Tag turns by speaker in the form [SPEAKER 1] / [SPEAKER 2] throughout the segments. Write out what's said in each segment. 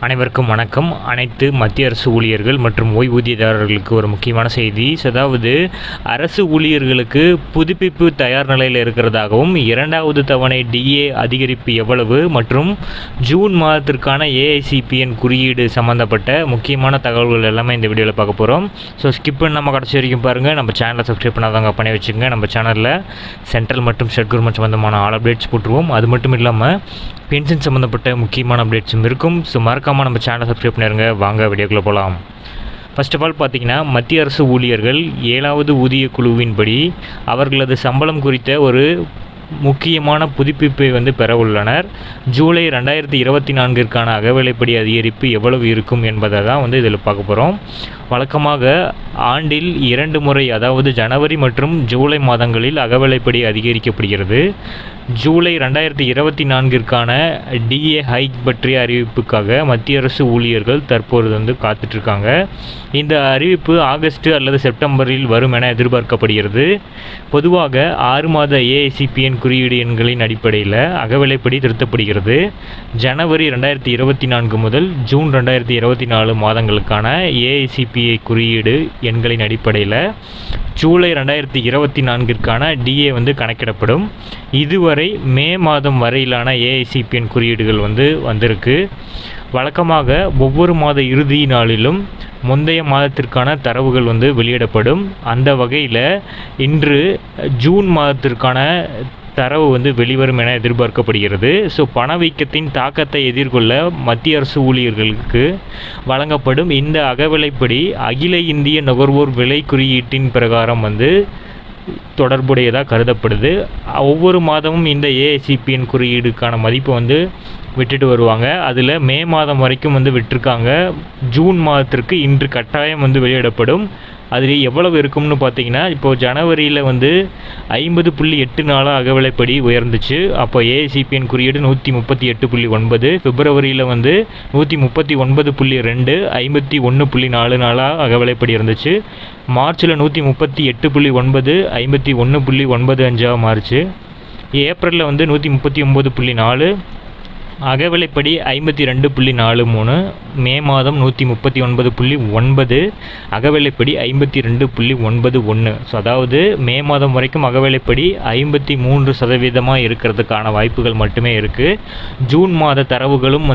[SPEAKER 1] அனைவருக்கும் வணக்கம். அனைத்து மத்திய அரசு ஊழியர்கள் மற்றும் ஓய்வூதியதாரர்களுக்கு ஒரு முக்கியமான செய்தி. அதாவது அரசு ஊழியர்களுக்கு புதுப்பிப்பு தயார் நிலையில் இருக்கிறதாகவும், இரண்டாவது தவணை டிஏ அதிகரிப்பு எவ்வளவு மற்றும் ஜூன் மாதத்திற்கான ஏஐசிபிஎன் குறியீடு சம்மந்தப்பட்ட முக்கியமான தகவல்கள் எல்லாமே இந்த வீடியோவில் பார்க்க போகிறோம். ஸ்கிப் பண்ணாமல் கடைசி வரைக்கும் பாருங்கள். நம்ம சேனலை சப்ஸ்கிரைப் பண்ணாதவங்க பண்ணி வச்சுக்கோங்க. நம்ம சேனலில் சென்ட்ரல் மற்றும் ஸ்டேட் கவர்மெண்ட் சம்மந்தமான ஆல் அப்டேட்ஸ் போட்டுருவோம். அது மட்டும் இல்லாமல் பென்ஷன் சம்மந்தப்பட்ட முக்கியமான அப்டேட்ஸும் இருக்கும். மறக்காமல் நம்ம சேனலை சப்ஸ்கிரைப் பண்ணிடுங்க. வாங்க வீடியோக்குள்ளே போகலாம். ஃபர்ஸ்ட் ஆஃப் ஆல் பார்த்தீங்கன்னா, மத்திய அரசு ஊழியர்கள் 7வது ஊதிய குழுவின்படி அவர்களது சம்பளம் குறித்த ஒரு முக்கியமான புதுப்பிப்பை பெற உள்ளனர். ஜூலை 2024ற்கான அகவிலைப்படி அதிகரிப்பு எவ்வளவு இருக்கும் என்பதை தான் இதில் பார்க்க போகிறோம். வழக்கமாக ஆண்டில் 2 முறை, அதாவது ஜனவரி மற்றும் ஜூலை மாதங்களில் அகவிலைப்படி அதிகரிக்கப்படுகிறது. ஜூலை 2024ற்கான டிஏ ஹைக் பற்றிய அறிவிப்புக்காக மத்திய அரசு ஊழியர்கள் தற்போது காத்துட்ருக்காங்க. இந்த அறிவிப்பு ஆகஸ்ட் அல்லது செப்டம்பரில் வரும் என எதிர்பார்க்கப்படுகிறது. பொதுவாக 6 மாத ஏஐசிபிஎன் குறியீடு எண்களின் அடிப்படையில் அகவிலைப்படி திருத்தப்படுகிறது. ஜனவரி 2024 முதல் ஜூன் 2024 மாதங்களுக்கான ஏஐசிபிஐ குறியீடு எண்களின் அடிப்படையில் ஜூலை 2024ற்கான டிஏ கணக்கிடப்படும். இதுவரை மே மாதம் வரையிலான ஏஐசிபிஎன் குறியீடுகள் வந்திருக்கு. வழக்கமாக ஒவ்வொரு மாத இறுதி நாளிலும் முந்தைய மாதத்திற்கான தரவுகள் வெளியிடப்படும். அந்த வகையில் இன்று ஜூன் மாதத்திற்கான தரவு வெளிவரும் என எதிர்பார்க்கப்படுகிறது. பணவீக்கத்தின் தாக்கத்தை எதிர்கொள்ள மத்திய அரசு ஊழியர்களுக்கு வழங்கப்படும் இந்த அகவிலைப்படி அகில இந்திய நுகர்வோர் விலை குறியீட்டின் பிரகாரம் தொடர்புடையதாக கருதப்படுது. ஒவ்வொரு மாதமும் இந்த ஏஐசிபிஎன் குறியீடுக்கான மதிப்பு விட்டுட்டு வருவாங்க. அதில் மே மாதம் வரைக்கும் விட்டுருக்காங்க. ஜூன் மாதத்திற்கு இன்று கட்டாயம் வெளியிடப்படும். அதில் எவ்வளவு இருக்கும்னு பார்த்தீங்கன்னா, இப்போது ஜனவரியில் 50.84 அகவிலைப்படி உயர்ந்துச்சு. அப்போ ஏஐசிபிஎன் குறியீடு 138.9, பிப்ரவரியில் 139.2, 51.44 அகவிலைப்படி இருந்துச்சு. மார்ச்சில் 138.9, 51.95 மாறுச்சு. ஏப்ரலில் 139.4, அகவிலைப்படி 52.43, மே மாதம் 139.9, அகவிலைப்படி 52.91. அதாவது மே மாதம் வரைக்கும் அகவிலைப்படி 53% இருக்கிறதுக்கான வாய்ப்புகள் மட்டுமே இருக்குது. ஜூன் மாத தரவுகளும்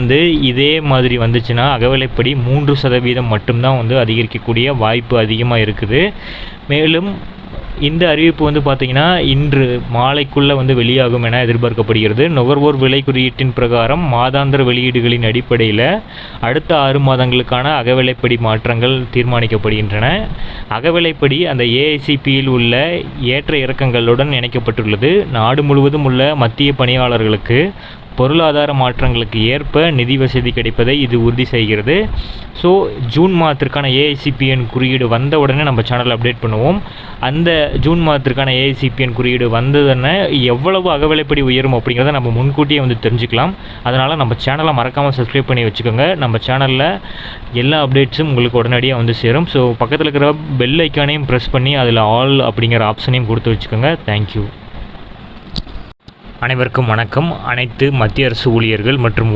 [SPEAKER 1] இதே மாதிரி வந்துச்சுன்னா அகவிலைப்படி 3% மட்டும்தான் அதிகரிக்கக்கூடிய வாய்ப்பு அதிகமாக இருக்குது. மேலும் இந்த அறிவிப்பு பார்த்தீங்கன்னா இன்று மாலைக்குள்ளே வெளியாகும் என எதிர்பார்க்கப்படுகிறது. நுகர்வோர் விலை குறியீட்டின் பிரகாரம் மாதாந்திர வெளியீடுகளின் அடிப்படையில் அடுத்த 6 மாதங்களுக்கான அகவிலைப்படி மாற்றங்கள் தீர்மானிக்கப்படுகின்றன. அகவிலைப்படி அந்த ஏஐசிபியில் உள்ள ஏற்ற இறக்கங்களுடன் இணைக்கப்பட்டுள்ளது. நாடு முழுவதும் உள்ள மத்திய பணியாளர்களுக்கு பொருளாதார மாற்றங்களுக்கு ஏற்ப நிதி வசதி கிடைப்பதை இது உறுதி செய்கிறது. ஜூன் மாதத்திற்கான ஏஐசிபிஎன் குறியீடு வந்த உடனே நம்ம சேனல் அப்டேட் பண்ணுவோம். அந்த ஜூன் மாதத்திற்கான ஏஐசிபிஎன் குறியீடு வந்ததுன்னு எவ்வளவு அகவிலைப்படி உயரும் அப்படிங்கிறத நம்ம முன்கூட்டியே தெரிஞ்சுக்கலாம். அதனால் நம்ம சேனலை மறக்காமல் சப்ஸ்கிரைப் பண்ணி வச்சுக்கோங்க. நம்ம சேனலில் எல்லா அப்டேட்ஸும் உங்களுக்கு உடனடியாக சேரும். பக்கத்தில் இருக்கிற பெல் ஐக்கானையும் ப்ரெஸ் பண்ணி அதில் ஆல் அப்படிங்கிற ஆப்ஷனையும் கொடுத்து வச்சுக்கோங்க. தேங்க்யூ. அனைவருக்கும் வணக்கம். அனைத்து மத்திய அரசு ஊழியர்கள் மற்றும்